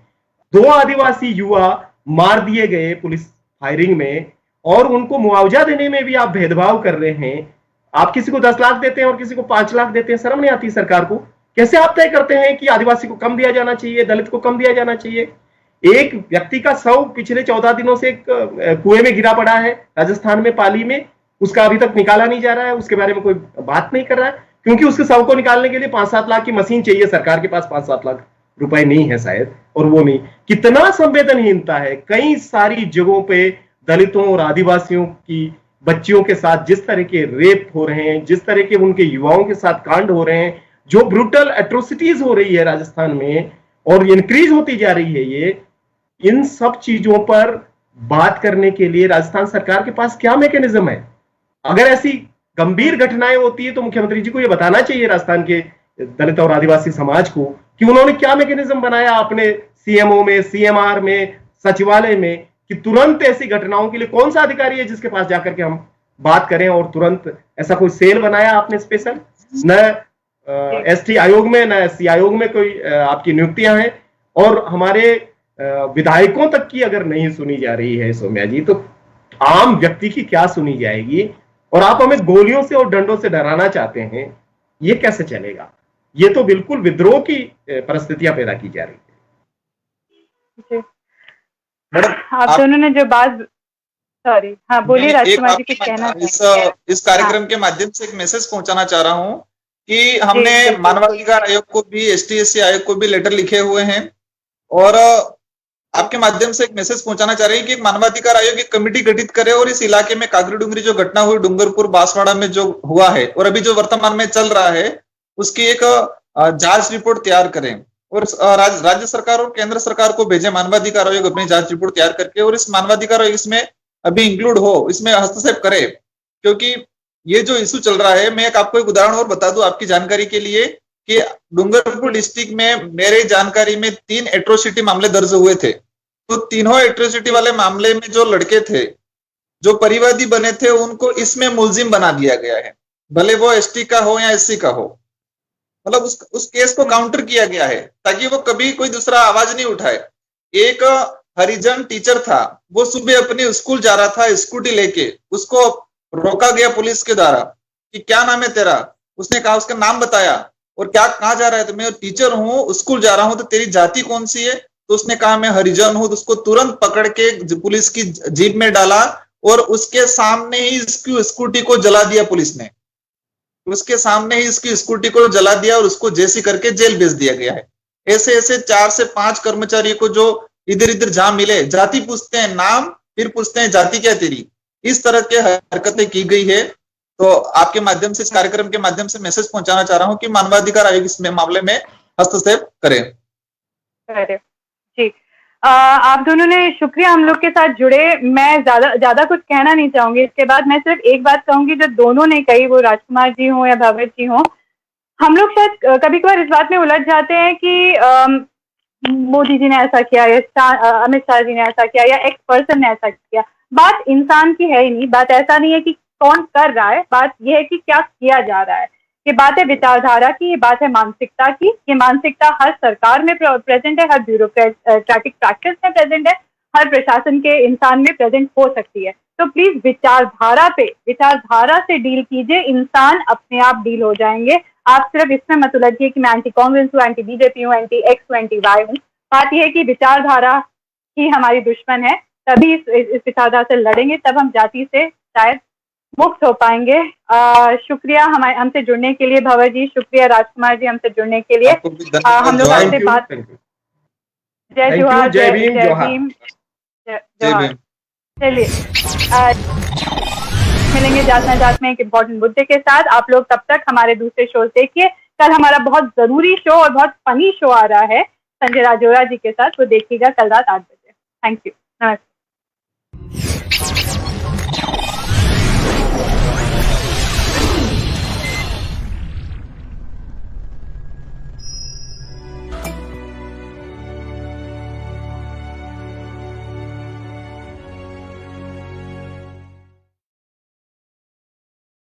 2 आदिवासी युवा मार दिए गए पुलिस फायरिंग में, और उनको मुआवजा देने में भी आप भेदभाव कर रहे हैं। आप किसी को 10 लाख देते हैं और किसी को 5 लाख देते हैं। शर्म नहीं आती सरकार को? कैसे आप तय करते हैं कि आदिवासी को कम दिया जाना चाहिए, दलित को कम दिया जाना चाहिए? एक व्यक्ति का शव पिछले 14 दिनों से एक कुएं में गिरा पड़ा है राजस्थान में, पाली में, उसका अभी तक निकाला नहीं जा रहा है, उसके बारे में कोई बात नहीं कर रहा है, क्योंकि उसके शव को निकालने के लिए 5-7 लाख की मशीन चाहिए। सरकार के पास 5-7 लाख रुपए नहीं है शायद, और वो नहीं। कितना संवेदनहीनता है। कई सारी जगहों पे दलितों और आदिवासियों की बच्चियों के साथ जिस तरह के रेप हो रहे हैं, जिस तरह के उनके युवाओं के साथ कांड हो रहे हैं, जो ब्रूटल एट्रोसिटीज हो रही है राजस्थान में, और इंक्रीज होती जा रही है ये, इन सब चीजों पर बात करने के लिए राजस्थान सरकार के पास क्या मैकेनिज्म है? अगर ऐसी गंभीर घटनाएं होती है तो मुख्यमंत्री जी को यह बताना चाहिए राजस्थान के दलित और आदिवासी समाज को कि उन्होंने क्या मैकेनिज्म बनाया अपने सीएमओ में, सीएमआर में, सचिवालय में, कि तुरंत ऐसी घटनाओं के लिए कौन सा अधिकारी है जिसके पास जाकर के हम बात करें, और तुरंत ऐसा कोई सेल बनाया आपने स्पेशल? न एसटी आयोग में, न एससी आयोग में कोई आपकी नियुक्तियां हैं, और हमारे विधायकों तक की अगर नहीं सुनी जा रही है सौम्या जी, तो आम व्यक्ति की क्या सुनी जाएगी? और आप हमें गोलियों से और डंडों से डराना चाहते हैं, ये कैसे चलेगा? ये तो बिल्कुल विद्रोह की परिस्थितियां पैदा की जा रही है। मैडम, आप दोनों ने जो बात, सॉरी, हाँ बोलिए राजकुमार जी, कुछ कहना इस कार्यक्रम के माध्यम से एक मैसेज पहुंचाना चाह रहा हूं कि हमने मानवाधिकार आयोग को भी, एसटी-एससी आयोग को भी लेटर लिखे हुए हैं, और आपके माध्यम से एक मैसेज पहुंचाना चाह रहे हैं कि एक मानवाधिकार आयोग एक कमेटी गठित करे और इस इलाके में कागरी डूंगरी जो घटना हुई, डूंगरपुर बांसवाड़ा में जो हुआ है और अभी जो वर्तमान में चल रहा है, उसकी एक जांच रिपोर्ट तैयार करें और राज्य सरकार और केंद्र सरकार को भेजे मानवाधिकार आयोग अपनी जांच रिपोर्ट तैयार करके, और इस मानवाधिकार आयोग इसमें अभी इंक्लूड हो, इसमें हस्तक्षेप करे। क्योंकि ये जो इशू चल रहा है, मैं एक आपको एक उदाहरण और बता दूं आपकी जानकारी के लिए कि डूंगरपुर डिस्ट्रिक्ट में मेरे जानकारी में 3 एट्रोसिटी मामले दर्ज हुए थे। तो तीनों एट्रोसिटी वाले मामले में जो लड़के थे, जो परिवादी बने थे, उनको इसमें मुलजिम बना दिया गया है, भले वो एसटी का हो या एससी का हो। मतलब उस केस को काउंटर किया गया है ताकि वो कभी कोई दूसरा आवाज नहीं उठाए। एक हरिजन टीचर था, वो सुबह अपने स्कूल जा रहा था स्कूटी लेके, उसको रोका गया पुलिस के द्वारा कि क्या नाम है तेरा? उसने कहा, उसका नाम बताया, और क्या कहाँ जा रहा है? तो मैं टीचर हूँ, स्कूल जा रहा हूँ। तो तेरी जाति कौन सी है? तो उसने कहा मैं हरिजन हूं। तो उसको तुरंत पकड़ के पुलिस की जीप में डाला और उसके सामने ही इसकी स्कूटी को जला दिया पुलिस ने। उसके सामने ही इसकी स्कूटी को जला दिया और उसको जेसी करके जेल भेज दिया गया है। ऐसे ऐसे 4 से 5 कर्मचारियों को जो इधर इधर जहां मिले, जाति पूछते हैं, नाम, फिर पूछते हैं जाति क्या तेरी, इस तरह के हरकतें की गई है। तो आपके माध्यम से, इस कार्यक्रम के माध्यम से मैसेज पहुंचाना चाह रहा हूं कि मानवाधिकार आयोग इस मामले में हस्तक्षेप करें। जी, आप दोनों ने शुक्रिया हम लोग के साथ जुड़े। मैं ज्यादा कुछ कहना नहीं चाहूंगी इसके बाद। मैं सिर्फ एक बात कहूंगी जो दोनों ने कही, वो राजकुमार जी हो या भगत जी हो, हम लोग शायद कभी कभार इस बात में उलझ जाते हैं कि मोदी जी ने ऐसा किया या अमित शाह जी ने ऐसा किया या एक्स पर्सन ने ऐसा किया। बात इंसान की है ही नहीं, बात ऐसा नहीं है कि कौन कर रहा है, बात यह है कि क्या किया जा रहा है। ये बात है विचारधारा की, ये बात है मानसिकता की। ये मानसिकता हर सरकार में प्रेजेंट है, हर ब्यूरोक्रेटिक प्रैक्टिस में प्रेजेंट है, हर प्रशासन के इंसान में प्रेजेंट हो सकती है। तो प्लीज विचारधारा से डील कीजिए, इंसान अपने आप डील हो जाएंगे। आप सिर्फ इसमें मत उलझिए कि मैं एंटी कांग्रेस हूँ, एंटी बीजेपी हूँ, एंटी एक्स हूँ, एंटी वाई हूँ। बात यह है कि विचारधारा ही हमारी दुश्मन है, तभी इस विचारधारा से लड़ेंगे, तब हम जाति से शायद मुक्त हो पाएंगे। शुक्रिया हमसे जुड़ने के लिए भवर जी, शुक्रिया राजकुमार जी हमसे जुड़ने के लिए। हम लोग आपसे बात, जय जोहार, जय भीम, जय। चलिए मिलेंगे जात ना जात में एक इम्पोर्टेंट मुद्दे के साथ। आप लोग तब तक हमारे दूसरे शो देखिए। कल हमारा बहुत जरूरी शो और बहुत फनी शो आ रहा है संजय राजौरा जी के साथ, वो देखिएगा कल रात 8 बजे। थैंक यू, नमस्ते।